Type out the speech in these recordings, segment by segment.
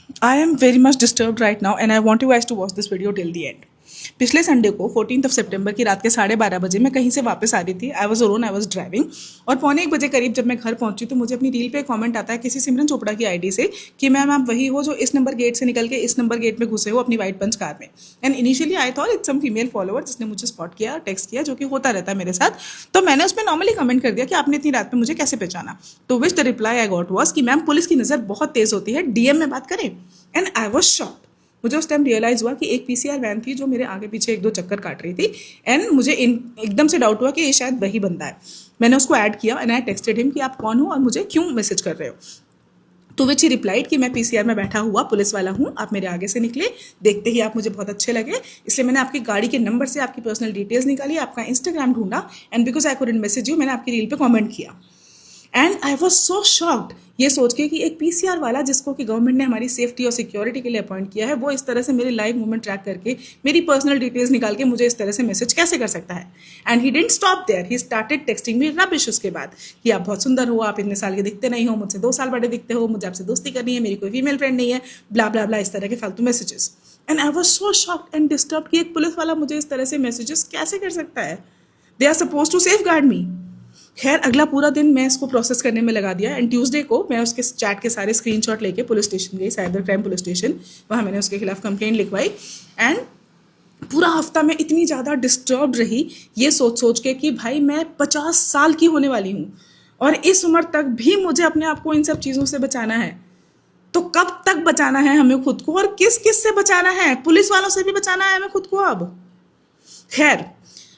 I am very much disturbed right now and I want you guys to watch this video till the end. पिछले Sunday को 14 सितंबर की रात के 12:30 बजे मैं कहीं से वापस आ रही थी। I was alone, I was driving, और 1:45 बजे करीब जब मैं घर पहुंची तो मुझे अपनी रील पे कमेंट आता है किसी सिमरन चोपड़ा की आईडी से कि मैम आप वही हो जो इस नंबर गेट से निकल के इस नंबर गेट में घुसे हो अपनी वाइट पंच कार में। And initially I thought it's some female follower जिसने मुझे स्पॉट किया, टेक्स्ट किया, जो कि होता रहता है मेरे साथ। तो मैंने उसमें नॉर्मली कमेंट कर दिया कि आपने इतनी रात में मुझे कैसे पहचाना। तो which the reply I got was कि मैम पुलिस की नज़र बहुत तेज होती है, डीएम में बात करें। And I was shocked. मुझे उस टाइम रियलाइज़ हुआ कि एक पीसीआर वैन थी जो मेरे आगे पीछे 1-2 चक्कर काट रही थी। एंड मुझे एकदम से डाउट हुआ कि ये शायद वही बंदा है। मैंने उसको ऐड किया एंड आई टेक्सटेड हिम कि आप कौन हो और मुझे क्यों मैसेज कर रहे हो। तो विच ही रिप्लाइड कि मैं पीसीआर में बैठा हुआ पुलिस वाला हूँ, आप मेरे आगे से निकले, देखते ही आप मुझे बहुत अच्छे लगे, इसलिए मैंने आपकी गाड़ी के नंबर से आपकी पर्सनल डिटेल्स निकाली, आपका इंस्टाग्राम ढूंढा, and because I couldn't message you मैंने आपकी रील पे कमेंट किया। And I was so shocked ये सोच के कि एक पीसीआर वाला जिसको कि गवर्नमेंट ने हमारी सेफ्टी और सिक्योरिटी के लिए अपॉइंट किया है, वो इस तरह से मेरे लाइव मूवमेंट ट्रैक करके मेरी पर्सनल डिटेल्स निकाल के मुझे इस तरह से मैसेज कैसे कर सकता है। And he didn't stop there, he started texting me rubbish उसके बाद कि आप बहुत सुंदर हो, आप इतने साल के दिखते नहीं हो, मुझसे 2 साल बड़े दिखते हो, मुझे आपसे दोस्ती करनी है, मेरी कोई फीमेल फ्रेंड नहीं है, ब्ला ब्ला ब्ला, इस तरह के फालतू messages. And I was so shocked and disturb कि एक पुलिस वाला मुझे इस तरह से मैसेजेस कैसे कर सकता है। They are suppose to safeguard me. खैर अगला पूरा दिन मैं इसको प्रोसेस करने में लगा दिया। एंड ट्यूसडे को मैं उसके चैट के सारे स्क्रीनशॉट लेके पुलिस स्टेशन गई, साइबर क्राइम पुलिस स्टेशन। वहाँ मैंने उसके खिलाफ कंप्लेंट लिखवाई। एंड पूरा हफ्ता मैं इतनी ज़्यादा डिस्टर्ब रही ये सोच के कि भाई मैं 50 साल की होने वाली हूँ और इस उम्र तक भी मुझे अपने आप को इन सब चीज़ों से बचाना है। तो कब तक बचाना है हमें खुद को, और किस किस से बचाना है? पुलिस वालों से भी बचाना है हमें खुद को अब। खैर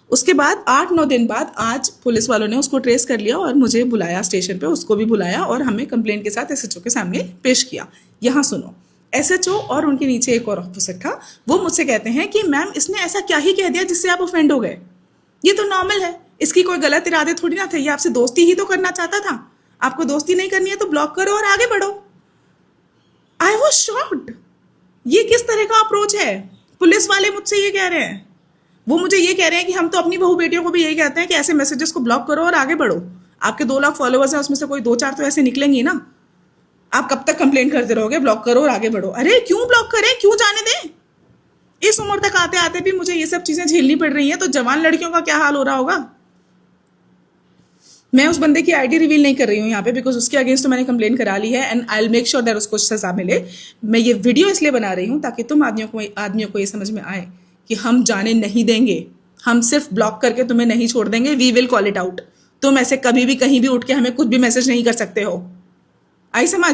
उसके बाद 8-9 दिन बाद आज पुलिस वालों ने उसको ट्रेस कर लिया और मुझे बुलाया स्टेशन पे, उसको भी बुलाया और हमें कंप्लेंट के साथ एसएचओ के सामने पेश किया। यहाँ सुनो, एसएचओ और उनके नीचे एक और ऑफिसर था, वो मुझसे कहते हैं कि मैम इसने ऐसा क्या ही कह दिया जिससे आप ऑफेंड हो गए, ये तो नॉर्मल है, इसकी कोई गलत इरादे थोड़ी ना थे, ये आपसे दोस्ती ही तो करना चाहता था, आपको दोस्ती नहीं करनी है तो ब्लॉक करो और आगे बढ़ो। आई वॉज शॉक्ड, ये किस तरह का अप्रोच है? पुलिस वाले मुझसे ये कह रहे हैं, वो मुझे ये कह रहे हैं कि हम तो अपनी बहू बेटियों को भी यही कहते हैं कि ऐसे मैसेजेस को ब्लॉक करो और आगे बढ़ो। आपके 2 लाख फॉलोअर्स हैं, उसमें से कोई 2-4 तो ऐसे निकलेंगे ना। आप कब तक कंप्लेंट करते रहोगे ब्लॉक करो और आगे बढ़ो? अरे क्यों ब्लॉक करें, क्यों जाने दें? इस उम्र तक आते आते भी मुझे ये सब चीजें झेलनी पड़ रही हैं, तो जवान लड़कियों का क्या हाल हो रहा होगा। मैं उस बंदे की आईडी रिवील नहीं कर रही हूँ यहाँ पे, बिकॉज उसके अगेंस्ट तो मैंने कंप्लेन करा ली है and I will make sure that उसको सजा मिले। मैं ये वीडियो इसलिए बना रही हूँ ताकि तुम आदमियों को ये समझ में आए कि हम जाने नहीं देंगे, हम सिर्फ ब्लॉक करके तुम्हें नहीं छोड़ देंगे। We will call it out. तुम ऐसे कभी भी कहीं भी उठ के हमें कुछ भी मैसेज नहीं कर सकते हो। आई समझ?